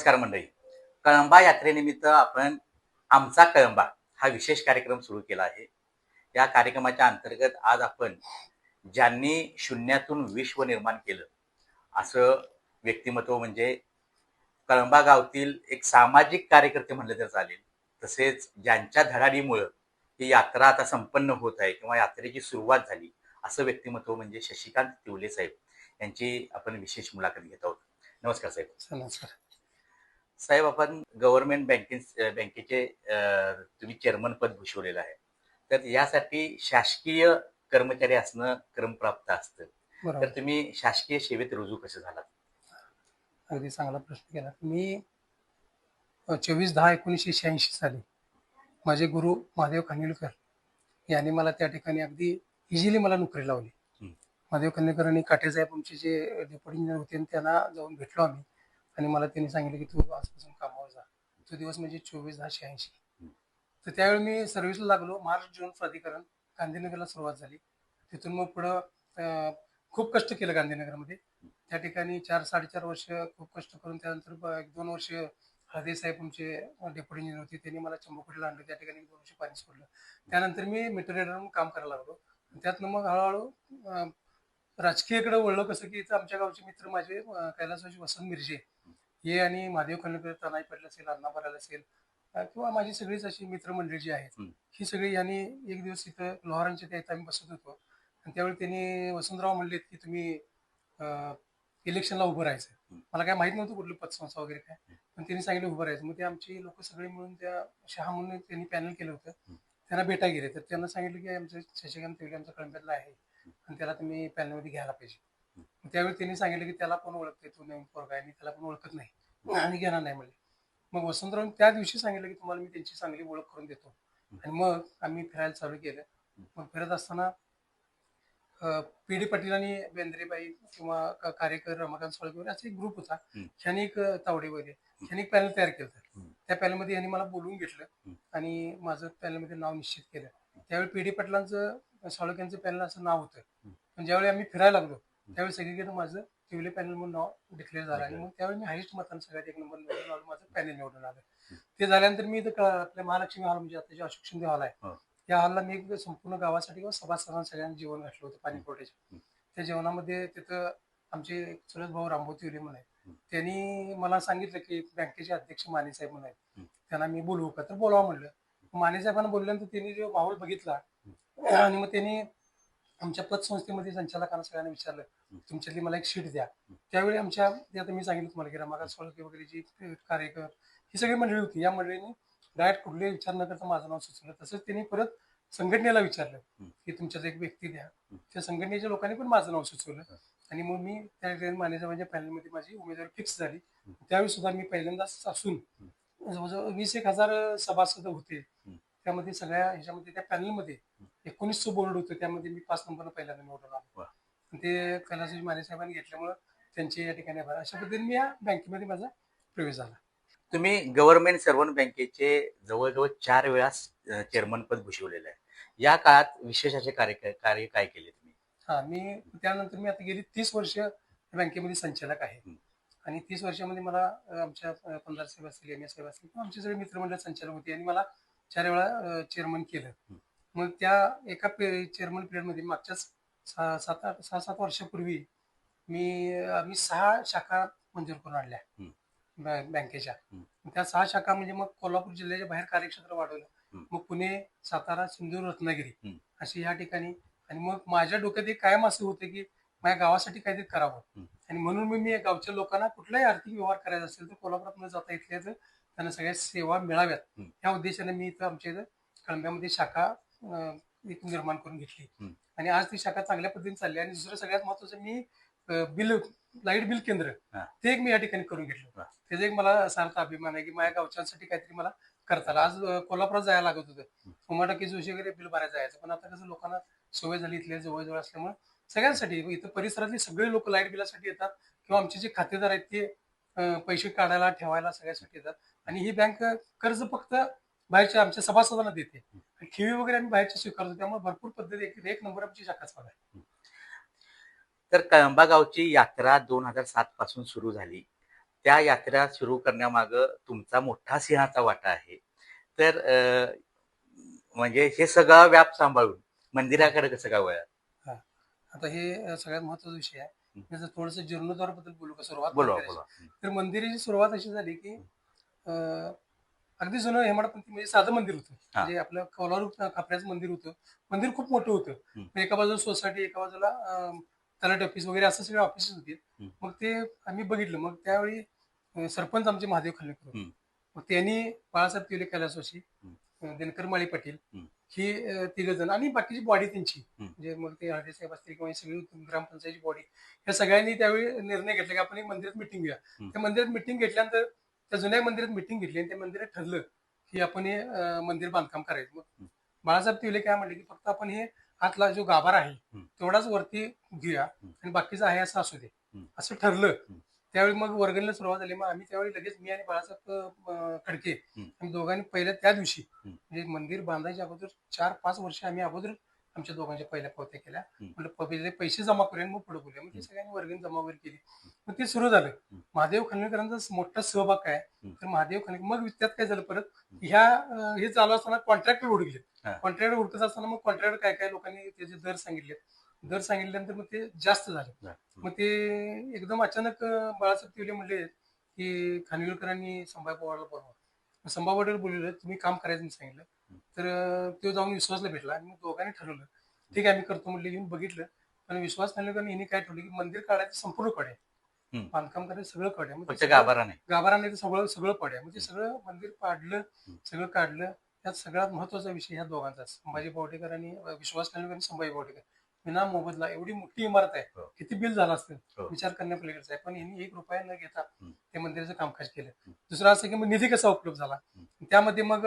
नमस्कार मंडळी. कळंबा यात्रेनिमित्त आपण आमचा कळंबा हा विशेष कार्यक्रम सुरू केला आहे. या कार्यक्रमाच्या अंतर्गत आज आपण ज्यांनी शून्यातून विश्व निर्माण केलं असं व्यक्तिमत्व म्हणजे कळंबा गावातील एक सामाजिक कार्यकर्ते म्हणले तर चालेल. तसेच ज्यांच्या धडाडीमुळं ही यात्रा आता संपन्न होत आहे किंवा यात्रेची सुरुवात झाली असं व्यक्तिमत्व म्हणजे शशिकांत तिवले साहेब यांची आपण विशेष मुलाखत घेत आहोत. नमस्कार साहेब. नमस्कार. साहेब, आपण गव्हर्नमेंट बँकेचे तुम्ही चेअरमन पद भूषवलेलं आहे. तर यासाठी शासकीय कर्मचारी असणं क्रमप्राप्त असतं. तर बरोबर. तुम्ही शासकीय सेवेत रुजू कसे झालात? अगदी चांगला प्रश्न केला. मी 24/10/1986 साली माझे गुरु महादेव खानविलकर यांनी मला त्या ठिकाणी अगदी इझिली मला नोकरी लावली. महादेव खानविलकर आणि काटेसाहेब आमचे जे डेप्युटी इंजिनियर होते त्यांना जाऊन भेटलो आम्ही आणि मला त्यांनी सांगितलं की तू आजपासून कामावर जा. तो दिवस म्हणजे 24/10/86. तर त्यावेळी मी सर्व्हिसला लागलो. महाराष्ट्र जीवन प्राधिकरण गांधीनगरला सुरुवात झाली. तिथून मग पुढं खूप कष्ट केलं गांधीनगरमध्ये. त्या ठिकाणी 4-4.5 वर्ष खूप कष्ट करून त्यानंतर 1-2 वर्ष हळदे साहेब आमचे डेप्युटी इंजिनियर होते, त्यांनी मला चंबुकडीला आणलं. त्या ठिकाणी 2 वर्ष पाणी सोडलं. त्यानंतर मी मीटर म्हणून काम करायला लागलो. त्यातनं मग हळूहळू राजकीयकडे वळलं. कसं की इथं आमच्या गावचे मित्र माझे कैलासवासी वसंत मिरजे हे आणि महादेव खानविलकर, तानाजी पाटील असेल, अण्णा बराल असेल किंवा माझी सगळीच अशी मित्रमंडळी जी आहेत ही सगळी यांनी एक दिवस इथं लोहारांच्या त्या इथं आम्ही बसत होतो आणि त्यावेळी त्यांनी वसंतराव म्हणलेत की तुम्ही इलेक्शनला उभं राहायचं. मला काय माहित नव्हतं कुठली पतसंस्था वगैरे काय, पण त्यांनी सांगितलं उभं राहायचं. मग ते आमची लोक सगळे मिळून त्या शहा म्हणून त्यांनी पॅनल केलं होतं. त्यांना भेटायला गेले तर त्यांना सांगितलं की आमचं शशिकांत तिवले आमच्या कळंब्यातला आहे आणि त्याला तुम्ही पॅनलमध्ये घ्यायला पाहिजे. त्यावेळी त्यांनी सांगितलं की त्याला कोण ओळखते, तू नवीन पोरगा आहे आणि त्याला कोण ओळखत नाही आणि घेणार नाही म्हणले. मग वसंतराव त्या दिवशी सांगितलं की तुम्हाला मी त्यांची चांगली ओळख करून देतो आणि मग आम्ही फिरायला चालू केलं. मग फिरत असताना पी.डी. पाटील आणि बेंद्रेबाई किंवा कार्यकर रमाकांत सोळके असा एक ग्रुप होता. क्षणिक तावडे वगैरे ह्यांनी एक पॅनल तयार केलं. त्या पॅनलमध्ये यांनी मला बोलवून घेतलं आणि माझं पॅनलमध्ये नाव निश्चित केलं. त्यावेळी पी.डी. पाटलांचं सोळक्यांचं पॅनल असं नाव होतं. पण ज्यावेळी आम्ही फिरायला लागलो त्यावेळी सगळीकडे माझं तिवले पॅनल म्हणून नाव डिक्लेअर झालं आणि मग त्यावेळी मी हायेस्ट मतानं सगळ्यात 1 नंबर निवडून आलो. माझं पॅनल निवडून आलं. ते झाल्यानंतर मी इथं आपल्या महालक्ष्मी हॉल म्हणजे आता जे अशोक शिंदे हॉल आहे त्या हॉलला मी एक संपूर्ण गावासाठी किंवा सभासदांना सगळ्यांना जेवण घातलं होतं पाणी पुरवठ्याचे. त्या जेवणामध्ये तिथं आमचे चुलत भाऊ रामभाऊ तिवले म्हणून आहेत. त्यांनी मला सांगितलं की बँकेचे अध्यक्ष माने साहेब म्हणून आहेत, त्यांना मी बोलवू का? तर बोलावं म्हणलं. माने साहेबांना बोलल्यानंतर त्यांनी जो माहोल बघितला आणि मग त्यांनी आमच्या पतसंस्थेमध्ये संचालकांना सगळ्यांना विचारलं तुमच्यातली मला एक शीट द्या. त्यावेळी आमच्या आता मी सांगितलं तुम्हाला की रमाकांत सोळके वगैरे जी कार्यकर ही सगळी मंडळी होती. या मंडळींनी डायरेक्ट कुठलेही विचार न करता माझं नाव सुचवलं. तसंच त्यांनी परत संघटनेला विचारलं की तुमच्यात एक व्यक्ती द्या. त्या संघटनेच्या लोकांनी पण माझं नाव सुचवलं आणि मग मी त्या मानेसाहेबांच्या पॅनलमध्ये माझी उमेदवारी फिक्स झाली. त्यावेळी सुद्धा मी पहिल्यांदाच असून जवळजवळ 20,000 सभासद होते. त्यामध्ये सगळ्या ह्याच्यामध्ये त्या पॅनलमध्ये 1900 बोर्ड होतं. त्यामध्ये मी 5 नंबरला पहिल्यांदा निवडून आलो. ते कैलासवासी माने साहेबांनी घेतल्यामुळं त्यांचे या ठिकाणी अशा पद्धतीने मी या बँकेमध्ये माझा प्रवेश झाला. तुम्ही गव्हर्नमेंट सर्वंट बँकेचे जवळजवळ 4 वेळा चेअरमन पद भूषवलेलं आहे. या काळात विशेष असे कार्य काय केले तुम्ही? मी त्यानंतर मी आता गेली 30 वर्ष बँकेमध्ये संचालक आहे आणि 30 वर्षामध्ये मला आमच्या 15 साहेब असतील, एम एस साहेब असतील किंवा आमचे सगळे मित्रमंडळ संचालक होते आणि मला 4 वेळा चेअरमन केलं. मग त्या एका चेअरमन पिरियडमध्ये मागच्याच 6-7 वर्षापूर्वी मी 6 शाखा मंजूर करून आणल्या बँकेच्या. त्या 6 शाखा म्हणजे मग कोल्हापूर जिल्ह्याच्या बाहेर कार्यक्षेत्र वाढवलं. मग पुणे, सातारा, सिंधुदुर्ग, रत्नागिरी अशी या ठिकाणी. आणि मग माझ्या डोक्यात एक कायम असं होतं की माझ्या गावासाठी काहीतरी करावं आणि म्हणून मी गावच्या लोकांना कुठलाही आर्थिक व्यवहार करायचा असेल तर कोल्हापुरात न जाता इथल्या त्यांना सगळ्या सेवा मिळाव्यात या उद्देशाने मी इथं आमच्या इथं कळंब्यामध्ये शाखा निर्माण करून घेतली आणि आज ती शाखा चांगल्या पद्धतीने चालली. आणि दुसरं सगळ्यात महत्वाचं मी लाईट बिल केंद्र ते एक मी या ठिकाणी करून घेतलं. त्याचा एक मला सार्थ अभिमान आहे की माझ्या गावच्यांसाठी काहीतरी मला करता आलं. आज कोल्हापुरात जायला लागत होतं, 5% जोशी वगैरे बिल भरायला जायचं, पण आता कसं लोकांना सवय झाली इथल्या जवळजवळ असल्यामुळे सगळ्यांसाठी इथं परिसरातली सगळे लोक लाईट बिलासाठी येतात किंवा आमचे जे खातेदार आहेत ते पैसे काढायला ठेवायला सगळ्यासाठी येतात. आणि ही बँक कर्ज फक्त बाहेरच्या आमच्या सभासदांना देते आणि ठेवी वगैरे आम्ही बाहेरच्या स्वीकारतो. त्यामुळे भरपूर पद्धती एक नंबर आमची शाखा चालू आहे. तर कळंबा गावची यात्रा 2007 पासून सुरू झाली. त्या यात्रा सुरू करण्यामागं तुमचा मोठा सिंहाचा वाटा आहे. तर म्हणजे हे सगळं व्याप सांभाळून मंदिराकडे कसं काय वळाल? हा. आता हे सगळ्यात महत्वाचा विषय आहे. हं. मी जर थोडंसं जीर्णोद्धाराबद्दल बोलू का, सुरुवात काय बोलवा, करायची. बोलवा. तर मंदिराची सुरुवात अशी झाली की अगदी जुनं हेमाडपंथी म्हणजे साधं मंदिर होतं. हां. म्हणजे आपलं कौलारू खापऱ्याचं मंदिर होतं. मंदिर खूप मोठं होतं. हं. मग एका बाजूला सोसायटी, एका बाजूला तलाठी ऑफिस वगैरे असं सगळे ऑफिसेस होते. हं. मग ते आम्ही बघितलं. मग त्यावेळी सरपंच आमचे महादेव खालीकर होते. हं. मग त्यांनी बाळासाहेब तिवले कैलासवासी, हं. दिनकर माळी पाटील हं. ही तिघजण आणि बाकीची बॉडी त्यांची, हं. म्हणजे मग ते हरडे साहेब असतील किंवा ही सगळी ग्रामपंचायतची बॉडी, या सगळ्यांनी त्यावेळी निर्णय घेतला की आपण एक मंदिरात मिटिंग घेऊया. हं. त्या मंदिरात मिटिंग घेतल्यानंतर त्या जुन्या मंदिरात मिटिंग घेतली आणि त्या मंदिरात ठरलं की आपण हे मंदिर बांधकाम करायचं. मग हं. बाळासाहेब तिवले काय म्हणले की फक्त आपण हे आतला जो गाभारा आहे हं. तेवढाच वरती घेऊया हं. आणि बाकीचं आहे असं असू दे, हं. असं ठरलं. हं. त्यावेळी मग वर्गणीला सुरुवात झाली. मग आम्ही त्यावेळी लगेच मी आणि बाळासाहेब खडके हं. आम्ही दोघांनी पहिल्या त्या दिवशी, हं. म्हणजे मंदिर बांधायच्या अगोदर 4-5 वर्ष आम्ही अगोदर आमच्या दोघांच्या पहिल्या पावत्या केल्या. हं. म्हटलं पहिले पैसे जमा करूया आणि मग पुढे बोलूया. मग ते हं. सगळ्यांनी वर्गणी जमा वगैरे केली. मग ते सुरू झालं. हं. महादेव खानवेकरांचा मोठा सहभाग काय, हं. तर महादेव खानवेकर मग त्यात काय झालं परत, हं. हे चालू असताना कॉन्ट्रॅक्टर उडकले. हां. कॉन्ट्रॅक्टर उडकत असताना मग कॉन्ट्रॅक्टर काय काय लोकांनी त्याचे दर सांगितले. दर सांगितल्यानंतर मग ते जास्त झाले. हं. मग ते एकदम अचानक बाळासाहेब तिवले म्हणले की खानविलकरांनी संभाजी पवारला बोलवा. संभाजी पवार बोलले तुम्ही काम करायचं म्हणून सांगितलं. हं. तर तो जाऊन विश्वासला भेटला आणि मग दोघांनी ठरवलं ठीक आहे आम्ही करतो म्हटलं. येऊन बघितलं आणि विश्वास खानविलकरांनी हिने काय ठरवलं की मंदिर काढायचं संपूर्ण कडे, हं. बांधकाम करायचं सगळं कडे. मग ते फक्त सगळं गाभारा नाही. गाभारा नाही तर सगळं सगळं पड्या. मग ते हं. सगळं मंदिर पाडलं, हं. सगळं काढलं. त्यात सगळ्यात महत्वाचा विषय ह्या दोघांचा संभाजी बोर्डेकर आणि विश्वास खानविलकर आणि संभाजी बोर्डेकर विना मोबदला एवढी मोठी इमारत आहे. हो. किती बिल झालं असतं हो. विचार करण्यापलीकडचं आहे. पण यांनी 1 रुपया न घेता हं. ते मंदिराचं कामकाज केलं. हं. दुसरं असं की मग निधी कसा उपलब्ध झाला. हं. त्यामध्ये मग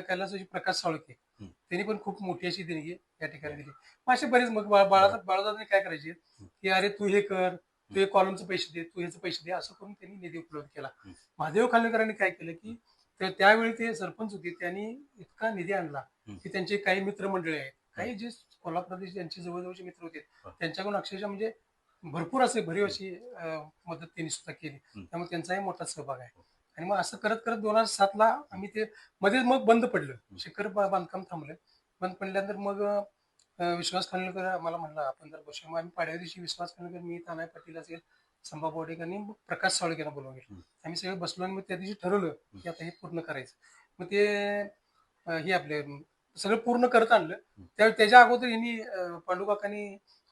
कैलासवासी प्रकाश साळुंखे हं. त्यांनी पण खूप मोठी अशी देणगी या ठिकाणी हं. दिली. मग असे बरेच मग बाळादादांनी काय करायचे की अरे तू हे कर, तू हे कॉलमचे पैसे दे, तू ह्याचे पैसे दे, असं करून त्यांनी निधी उपलब्ध केला. हं. महादेव खानविलकरांनी काय केलं की त्यावेळी ते सरपंच होते, त्यांनी इतका निधी आणला हं. की त्यांचे काही मित्रमंडळी आहेत, काही जे कोल्हापुरात ज्यांचे जवळजवळचे मित्र होते हं. त्यांच्याकडून अक्षरशः म्हणजे भरपूर असे भरीव अशी मदत त्यांनी सुद्धा केली. हं. त्यामुळे त्यांचाही मोठा सहभाग आहे. आणि मग असं करत करत 2007ला आम्ही ते मध्येच मग बंद पडलं. शिखर बांधकाम थांबलं. बंद पडल्यानंतर मग विश्वास खानविलकर आम्हाला म्हणला आपण जर बसूया. मग आम्ही पाडव्या दिवशी विश्वास खानविलकर, मी, तानाजी पाटील असेल, संभा बोर्डेकर आणि प्रकाश साळुंखेला बोलवून घेतलं. हं. आम्ही सगळे बसलो आणि मग त्या दिवशी ठरवलं की आता हे पूर्ण करायचं. मग ते हे आपले सगळं पूर्ण करत आणलं. त्याच्या अगोदर यांनी पांडुकाकांनी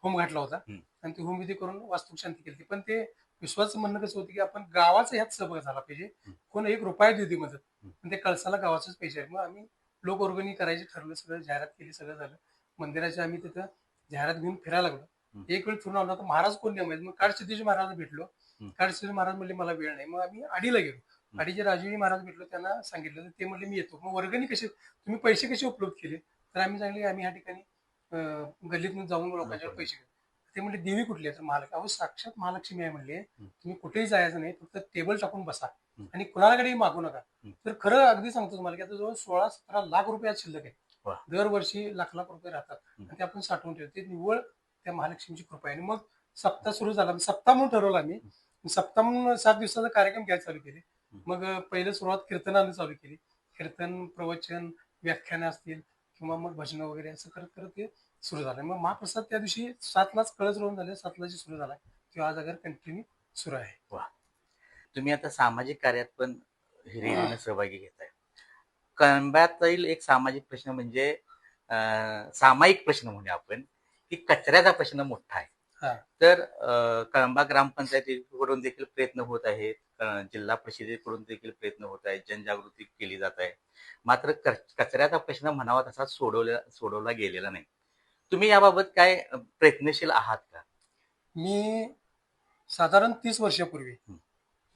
होम घातला होता हं. आणि ती होमविधी करून वास्तुशांती केली. पण ते विश्वासचं म्हणणं कसं होतं की आपण गावाचा ह्यात सहभाग झाला पाहिजे. हं. कोण 1 रुपया देऊ दे मदत, हं. पण ते कळसाला गावाचंच पैसे आहेत. मग आम्ही लोकवर्गणी करायची ठरवलं, सगळं जाहिरात केली, सगळं झालं. मंदिराची आम्ही तिथं जाहिरात घेऊन फिरायला लागलो. हं. एक वेळ फिरून आलो तर महाराज कोण नेमायचे. मग काडसिद्धीजी महाराज भेटलो. हं. काडसिद्धीजी महाराज म्हणले मला वेळ नाही. मग आम्ही आडीला गेलो. हं. आडीचे राजूजी महाराज भेटलो, त्यांना सांगितलं तर ते म्हणले मी येतो. मग वर्गणी कशी, तुम्ही पैसे कसे उपलब्ध केले, तर आम्ही सांगितले आम्ही ह्या ठिकाणी गल्लीतून जाऊन लोकांच्यावर पैसे घेतो. ते म्हणले देवी कुठली आहे, तर महालक्ष्मी. अहो साक्षात महालक्ष्मी आहे म्हणले. तुम्ही कुठेही जायचं नाही, फक्त टेबल टाकून बसा हं. आणि कुणाकडे मागू नका. हं. तर खरं अगदी सांगतो तुम्हाला की आता जवळ 16-17 लाख रुपयात शिल्लक आहे. वा. दरवर्षी लाख लाख रुपये राहतात हं. आणि ते आपण साठवून ठेवतो. ते निव्वळ त्या महालक्ष्मीची कृपा आहे. आणि मग सप्ताह सुरू झाला. सप्ताह म्हणून ठरवलं आम्ही. सप्ताह म्हणून 7 दिवसाचा कार्यक्रम घ्यायला चालू केले. मग पहिलं सुरुवात कीर्तनाने चालू केली. कीर्तन, प्रवचन, व्याख्यानं असतील किंवा मग भजनं वगैरे असं करत करत ते सुरू झालं. मग महाप्रसाद त्या दिवशी 7लाच कळस रोवून झाले, 7ला जे सुरू झाला तो आज अगर कंटिन्यू सुरू आहे. वा. तुम्ही आता सामाजिक कार्यात पण हिरिरीने सहभागी घेताय. कळंब्यातील एक सामाजिक प्रश्न म्हणजे सामायिक प्रश्न म्हणूया आपण, की कचऱ्याचा प्रश्न मोठा आहे. हा. तर कळंबा ग्रामपंचायतीकडून देखील प्रयत्न होत आहेत, जिल्हा परिषदेकडून देखील प्रयत्न होत आहेत, जनजागृती केली जात आहे. मात्र कचऱ्याचा प्रश्न म्हणावा तसा सोडवला गेलेला नाही. तुम्ही याबाबत काय प्रयत्नशील आहात का? मी साधारण 30 वर्षापूर्वी हं.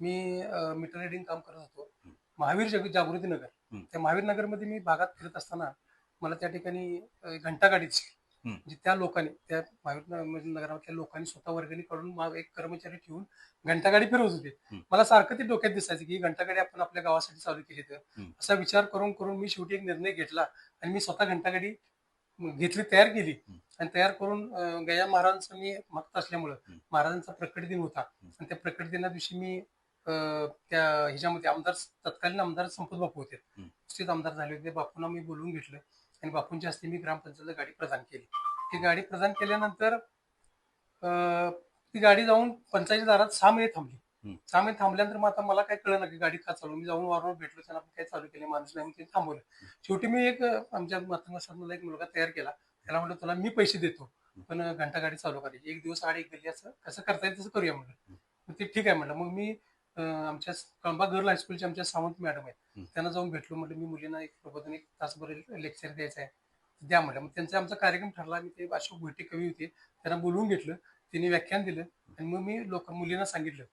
मी मीटर रिडिंग काम करत होतो. हं. महावीर जागृती नगर. हं. त्या महावीर नगरमध्ये मी भागात फिरत असताना मला त्या ठिकाणी घंटागाडी दिसली. हं. म्हणजे त्या लोकांनी, त्या महावीर नगरातल्या लोकांनी स्वतः वर्गणी काढून एक कर्मचारी ठेवून घंटागाडी फिरवत होते. हं. मला सारखं ते डोक्यात दिसायचं की ही घंटागाडी आपण आपल्या गावासाठी चालू केली तर. हं. असा विचार करून करून मी शेवटी एक निर्णय घेतला आणि मी स्वतः घंटागाडी घेतली, तयार केली. हं. आणि तयार करून गया महाराजांचं मी भक्त असल्यामुळं हं. महाराजांचा प्रकट दिन होता हं. आणि त्या प्रकट दिना दिवशी मी त्या ह्याच्यामध्ये आमदार तत्कालीन आमदार संपत बापू होते, हं. नुकतेच आमदार झाले होते. बापूंना मी बोलवून घेतलं आणि बापूंच्या हस्ते मी ग्रामपंचायतीला गाडी प्रदान केली. ती गाडी प्रदान केल्यानंतर ती गाडी जाऊन पंचायतीच्या दारात 6 महिने थांबली. हं. 6 महिने थांबल्यानंतर मग आता मला काय कळलं ना की गाडी का चालू. मी जाऊन वारंवार भेटलो, त्यांना पण काय चालू केले माणूस नाही, म्हणून ते थांबवलं. शेवटी मी एक आमच्या मतदारसंघातला एक मुलगा तयार केला. त्याला म्हटलं तुला मी पैसे देतो, पण घंटा गाडी चालू करायची. एक दिवस आड एक दिली, असं कसं करता येईल तसं करूया म्हटलं. मग ते ठीक आहे म्हटलं. मग मी आमच्या कळंबा गर्ल हायस्कूलच्या आमच्या सावंत मॅडम आहेत, त्यांना जाऊन भेटलो. म्हटलं मी मुलींना एक प्रबोधन एक तासभर लेक्चर द्यायचं आहे, द्या म्हटलं. मग त्यांचा आमचा कार्यक्रम ठरला. मी ते अशोक भुटे कवी होते, त्यांना बोलवून घेतलं. त्यांनी व्याख्यान दिलं आणि मग मी मुलींना सांगितलं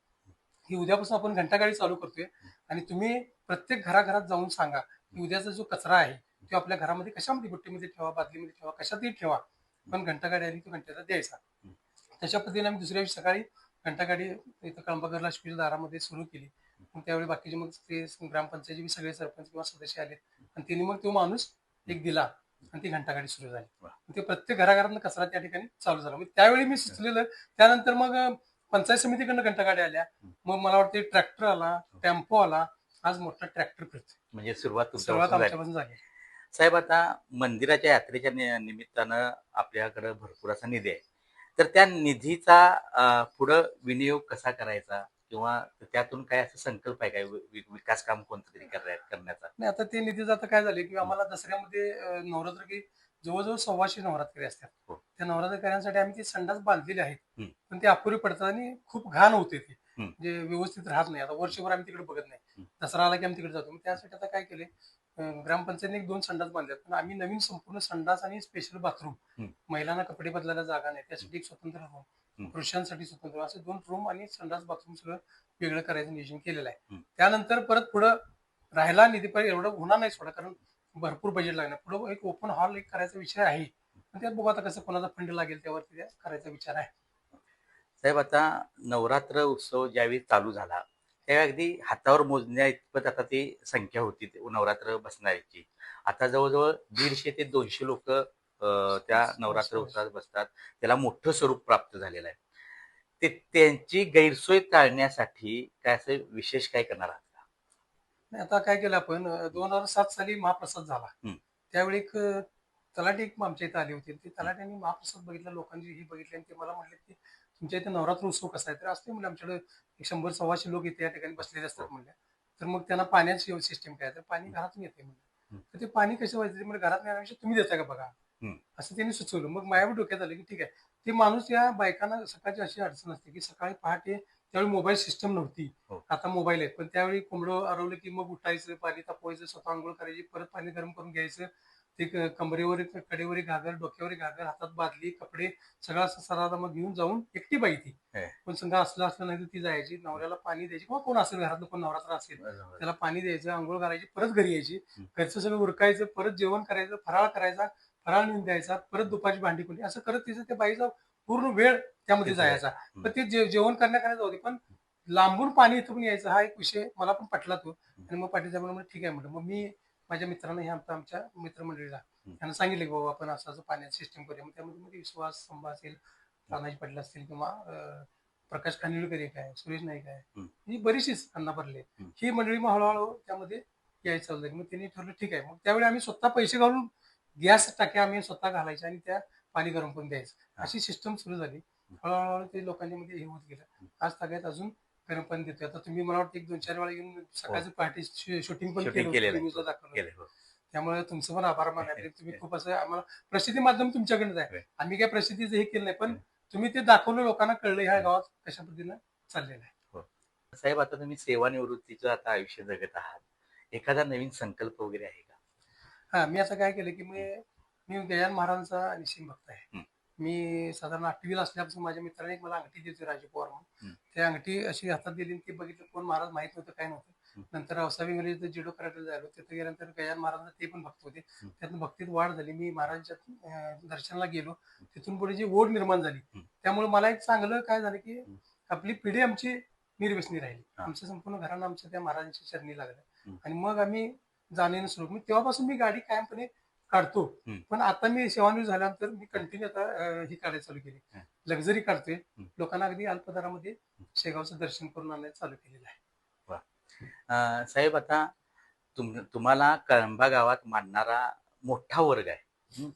की उद्यापासून आपण घंटागाडी चालू करतोय आणि तुम्ही प्रत्येक घराघरात जाऊन सांगा की उद्याचा जो कचरा आहे तो आपल्या घरामध्ये कशामध्ये, बुट्टीमध्ये ठेवा, बादलीमध्ये ठेवा, कशातही ठेवा, पण घंटागाडी आली तो घंट्याला द्यायचा. तशा पद्धतीने आम्ही दुसऱ्या दिवशी सकाळी घंटागाडी इथं कळंबागरला स्कूलच्या दारामध्ये सुरू केली. मग त्यावेळी बाकीचे मग ते ग्रामपंचायतीचे सगळे सरपंच किंवा सदस्य आले आणि त्यांनी मग तो माणूस एक दिला आणि ती घंटागाडी सुरू झाली. ते प्रत्येक घराघरातनं कचरा त्या ठिकाणी चालू झाला. मग त्यावेळी मी सुचलेलं. त्यानंतर मग पंचायत समितीकडनं घंटागाड्या आल्या. मग मला वाटते ट्रॅक्टर आला, टेम्पो आला. आज मोठा ट्रॅक्टर फिरतो. म्हणजे सुरुवात सुरुवात झाली. आमच्यापासून झाली. साहेब, आता मंदिराच्या यात्रेच्या निमित्तानं आपल्याकडे भरपूर असा निधी आहे, तर त्या निधीचा पुढं विनियोग कसा करायचा किंवा त्यातून काय असं संकल्प आहे काय विकास काम कोणतं तरी करण्याचा? नाही, आता ते निधीचं आता काय झाले की आम्हाला दसऱ्यामध्ये नवरात्र की जवळजवळ 125 नवरात्री असतात. हो. त्या नवरात्र करण्यासाठी आम्ही ते संडास बांधलेले आहेत, हं. पण ते अपुरे पडतात आणि खूप घाण होते ते, हं. म्हणजे व्यवस्थित राहत नाही. आता वर्षभर आम्ही तिकडे बघत नाही. हं. दसरा आला की आम्ही तिकडे जातो. मग त्यासाठी आता काय केले, ग्रामपंचायतीने 2 संडास बांधलेत, पण आम्ही नवीन संपूर्ण संडास आणि स्पेशल बाथरूम, हं. महिलांना कपडे बदलायला जागा नाही त्यासाठी एक स्वतंत्र हं. रूम, पुरुषांसाठी स्वतंत्र, असे 2 रूम आणि संडास बाथरूम सगळं वेगळं करायचं नियोजन केलेलं आहे. हं. त्यानंतर परत पुढं राहायला निधी पण एवढं होणार नाही सोडा, कारण भरपूर बजेट लागणार. पुढं एक ओपन हॉल एक करायचा विषय आहे, पण त्यात बघू आता कसं कोणाचा फंड लागेल त्यावरती करायचा विचार आहे. साहेब, आता नवरात्र उत्सव ज्यावेळी चालू झाला त्यावेळी अगदी हातावर मोजण्या इतपत आता ती संख्या होती नवरात्र बसणाऱ्याची. आता जवळजवळ 150 ते 200 लोक त्या नवरात्र उत्सवात बसतात. त्याला मोठं स्वरूप प्राप्त झालेलं आहे. ते त्यांची गैरसोय टाळण्यासाठी काय असं विशेष काय करणार आहात का? नाही, आता काय केलं आपण, 2007 साली महाप्रसाद झाला. हं. त्यावेळी एक तलाठी एक आमच्या इथे आली होती. ते तलाट्यांनी महाप्रसाद बघितला, लोकांची ही बघितली आणि ते मला म्हटले की तुमच्या इथे नवरात्र उत्सव कसा आहे, तर असते म्हणजे आमच्याकडे 100-125 लोक इथे या ठिकाणी बसलेले असतात म्हणल्या. तर मग त्यांना पाण्याची सिस्टीम काय, तर पाणी घरातून येते म्हणलं. तर ते पाणी कसं व्हायचं, म्हणजे घरात येण्यापेक्षा तुम्ही देता का बघा, असं त्यांनी सुचवलं. मग माझ्या डोक्यात आलं की ठीक आहे. ते माणूस, या बायकांना सकाळची अशी अडचण असते की सकाळी पहाटे, त्यावेळी मोबाईल सिस्टम नव्हती, हो. आता मोबाईल आहे, पण त्यावेळी कोंबडं अरवलं की मग उठायचं, पाणी तापवायचं, स्वतः आंघोळ करायची, परत पाणी गरम करून घ्यायचं, ते कमरेवर कडेवर घागर, डोक्यावर घागर, हातात बादली, कपडे, सगळा सरारा मग घेऊन जाऊन एकटी बाई ती, पण संघ असलं नाही तर ती जायची, नवऱ्याला पाणी द्यायची किंवा कोण असेल घरातलं, कोण नवरात्र असेल त्याला पाणी द्यायचं, आंघोळ करायची, परत घरी यायची, घरचं सगळं उरकायचं, परत जेवण करायचं, फराळ करायचा, फराळ नेऊन द्यायचा, परत दुपारची भांडी कुंडी, असं करत तिचं त्या बाईचा पूर्ण वेळ त्यामध्ये जायचा. पण ते जेवण करण्याकरता होते, पण लांबून पाणी इथं पण यायचं, हा एक विषय मला पण पटला तो. आणि मग पाटील साहेबांना ठीक आहे म्हटलं. मग मी माझ्या मित्रांना, हे आमच्या मित्रमंडळीला त्यांना सांगितलं की बाबा आपण असं पाण्याचं सिस्टम करूया. मग त्यामध्ये मध्ये विश्वास संभा असेल, तानाजी पाटील असतील, किंवा प्रकाश खानिलकर एक आहे, सुरेश नाईक आहे, ही बरीचशीच अण्णा भरले, ही मंडळी मग हळूहळू त्यामध्ये यायचं चालू झाली. मग त्यांनी ठरलं ठीक आहे. मग त्यावेळी आम्ही स्वतः पैसे घालून गॅस टाक्या आम्ही स्वतः घालायच्या आणि त्या पाणी गरम करून द्यायचं, अशी सिस्टम सुरू झाली. हळूहळू ते लोकांच्या मध्ये हे होत गेलं. आज ताग्यात अजून गरम पाणी देतोय. आता तुम्ही मला वाटतं 1-2-4 वेळा येऊन सकाळचं पहाटे शूटिंग पण केलं, दाखवलं. त्यामुळे तुमचं पण आभार मानायचे. तुम्ही खूप असं आम्हाला प्रसिद्धी माध्यम तुमच्याकडे आहे. आम्ही काय प्रसिद्धीचं हे केलं नाही, पण तुम्ही ते दाखवलं, लोकांना कळलं ह्या गावात कशा पद्धतीनं चाललेलं आहे. साहेब, आता तुम्ही सेवानिवृत्तीचं आता आयुष्य जगत आहात, एखादा नवीन संकल्प वगैरे आहे का? हा, मी असं काय केलं की मी गजानन महाराजांचा निश्चित भक्त आहे. मी साधारण 8वीला असल्यापासून माझ्या मित्राने एक मला अंगठी दिली, राजू पवार म्हणून. ते अंगठी अशी हातात दिली, ती बघितलं, कोण महाराज माहित नव्हतं, काय नव्हतं. नंतर औसावी इंग्रजी जिडो करायला झालो, तिथे गेल्यानंतर गजानन महाराज ते पण भक्त होते. त्यातून भक्तीत वाढ झाली. मी महाराजांच्या दर्शनाला गेलो, तिथून पुढे जी ओढ निर्माण झाली, त्यामुळे मला एक चांगलं काय झालं की आपली पिढी आमची निर्व्यसनी राहिली. आमचं संपूर्ण घराणं आमचं त्या महाराजांच्या चरणी लागलं आणि मग आम्ही जाणीनं सुरू. मी तेव्हापासून मी गाडी कायमपणे काढतो, पण आता मी सेवानिवृत्त झाल्यानंतर मी कंटिन्यू आता ही काढायला चालू केली, लक्झरी काढतोय. लोकांना अगदी अल्प दरामध्ये शेगावचं दर्शन करून आणायला चालू केलेलं आहे. साहेब, आता तुम्हाला कळंबा गावात मानणारा मोठा वर्ग आहे. हं.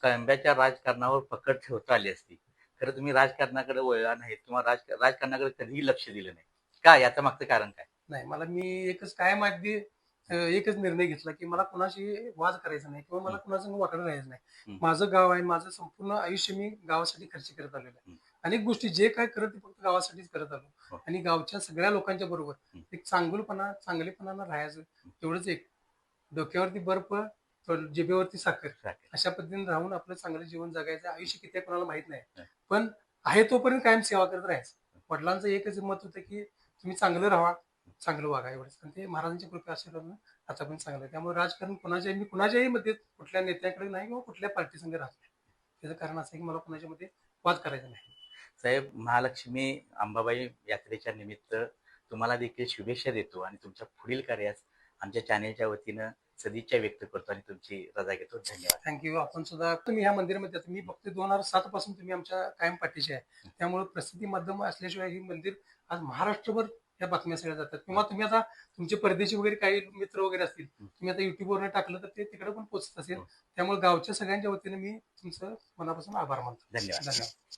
कळंब्याच्या राजकारणावर पकड ठेवता आली असती. खरं तुम्ही राजकारणाकडे वळला नाहीत किंवा राजकारणाकडे कधीही लक्ष दिलं नाही. का? याचं मागचं कारण काय? नाही, मला मी एकच कायम अगदी एकच निर्णय घेतला, की मला कुणाशी वाद करायचा नाही किंवा मला हं. कुणासंग वाकडं राहायचं नाही. हं. माझं गाव आहे, माझं संपूर्ण आयुष्य मी गावासाठी खर्च करत आलेलो आहे. हं. अनेक गोष्टी जे काय करत ते फक्त गावासाठीच करत आलो हो. आणि गावच्या सगळ्या लोकांच्या बरोबर हं. एक चांगलेपणानं राहायचं एवढंच एक. डोक्यावरती बर्फ, जिभेवरती साखर चालेल. अशा पद्धतीने राहून आपलं चांगलं जीवन जगायचं. आयुष्य किती आहे कोणाला माहित नाही. हं. पण आहे तोपर्यंत कायम सेवा करत राहायचं. वडिलांचं एकच मत होतं, की तुम्ही चांगलं राहा, चांगलं वागा एवढंच. आणि ते महाराजांच्या कृपा आशीर्वादानं आतापर्यंत चांगलं आहे. त्यामुळे राजकारण मी कुणाच्याही मध्ये कुठल्या नेत्याकडे नाही किंवा कुठल्या पार्टी संघ राहत नाही. त्याचं कारण असं आहे, की मला कुणाच्या मध्ये वाद करायचा नाही. साहेब, महालक्ष्मी अंबाबाई यात्रेच्या निमित्त तुम्हाला देखील शुभेच्छा देतो आणि तुमच्या पुढील कार्यास आमच्या चॅनेलच्या वतीनं सदिच्छा व्यक्त करतो आणि तुमची रजा घेतो. धन्यवाद. थँक्यू. आपण सुद्धा तुम्ही ह्या मंदिरामध्ये आता मी फक्त 2007 पासून तुम्ही आमच्या कायम पाठीशी आहे. त्यामुळे प्रसिद्धी माध्यम असल्याशिवाय हे मंदिर आज महाराष्ट्रभर या बातम्या सगळ्या जातात. किंवा तुम्ही आता तुमचे परदेशी वगैरे काही मित्र वगैरे असतील, तुम्ही आता युट्यूबवरनं टाकलं तर ते तिकडे पण पोहोचत असेल. त्यामुळे गावच्या सगळ्यांच्या वतीने मी तुमचं मनापासून आभार मानतो. धन्यवाद. धन्यवाद.